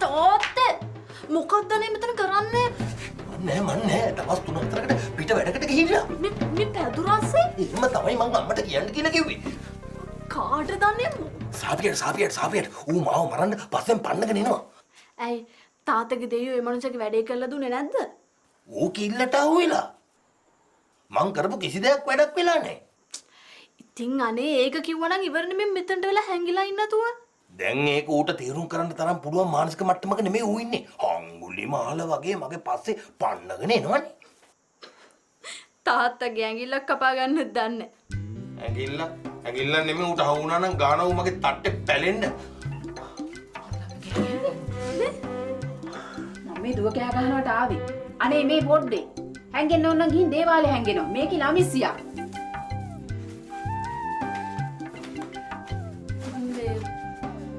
තාත්තේ මොකක්ද නේ මෙතන කරන්නේ? මන්නේ දවස් 3-4කට පිට වැඩකට ගිහිල්ලා. මේ පැදුරස්සේ? එහෙම තමයි මං අම්මට කියන්න කියලා කිව්වේ. කාටද දන්නේ? සාපියට ඌ මාව මරන්න පස්සෙන් පන්නගෙන එනවා. ඇයි තාත්තගේ දෙයියෝ මේ මනුස්සයාගේ වැඩේ කරලා දුන්නේ නැද්ද? ඌ කිල්ලට අහුවෙලා. මං කරපු කිසි දෙයක් වැඩක් වෙලා නැහැ. ඉතින් අනේ ඒක කිව්වනම් ඉවරනේ මේ මෙතනට වෙලා හැංගිලා ඉන්නතුව. දැන් ඒක ඌට තීරුම් කරන්න තරම් පුළුවන් මානසික මට්ටමක නෙමෙයි ඌ ඉන්නේ. අඟුලිමාල වගේ මගේ පස්සේ පන්නගෙන එනවනේ. තාත්තගේ ඇඟිල්ලක් කපා ගන්නත් දන්නේ. ඇඟිල්ල නෙමෙයි ඌට අහු වුණා නම් ගාන ඌ මගේ තට්ටේ පැලෙන්න. මේ දුව කෑ ගහනවට ආවේ. අනේ මේ පොඩ්ඩේ. හැංගෙන්න ඕන නම් ගිහින් දේවාලේ හැංගෙනවා. මේකේ ළමිස්සියා.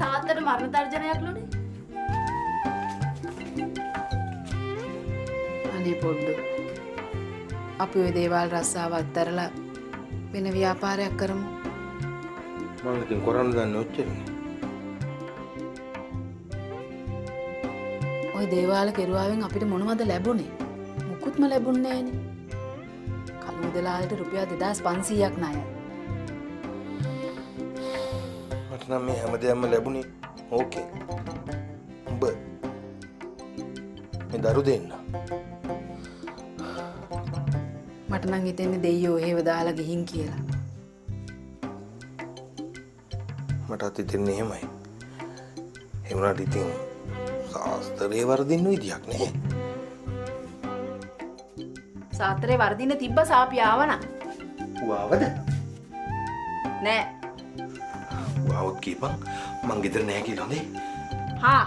තාත්තට මරණ තර්ජනයක් ලුනේ. අනේ පොඩ්ඩ. අපි ওই දේවාල් රස්සාව අත්තරලා වෙන ව්‍යාපාරයක් කරමු. මම ඉතින් කරන්න දන්නේ ඔච්චරනේ. ওই දේවාල කෙරුවාවෙන් අපිට මොනවද ලැබුණේ? මුකුත්ම ලැබුණේ නෑනේ. කලු මුදලාලට රුපියල් 2500ක් ණයයි. මට නම් මේ හැමදේම ලැබුණේ ඕකේ. උඹ මේ දරු දෙන්න. මට නම් හිතෙන්නේ දෙයියෝ එහෙව දාලා ගිහින් කියලා. මටත් හිතෙන්නේ එහෙමයි. ඒ වුණාට ඉතින් සාස්තරේ වර්ධින්න විදියක් නෑ. සාත්‍රේ වර්ධින තිබ්බ සාපිය ආවනම්. ඌ ආවද? නෑ. ඌ આવොත් කීපන් මං ගෙදර නෑ කියලා හොඳේ. හා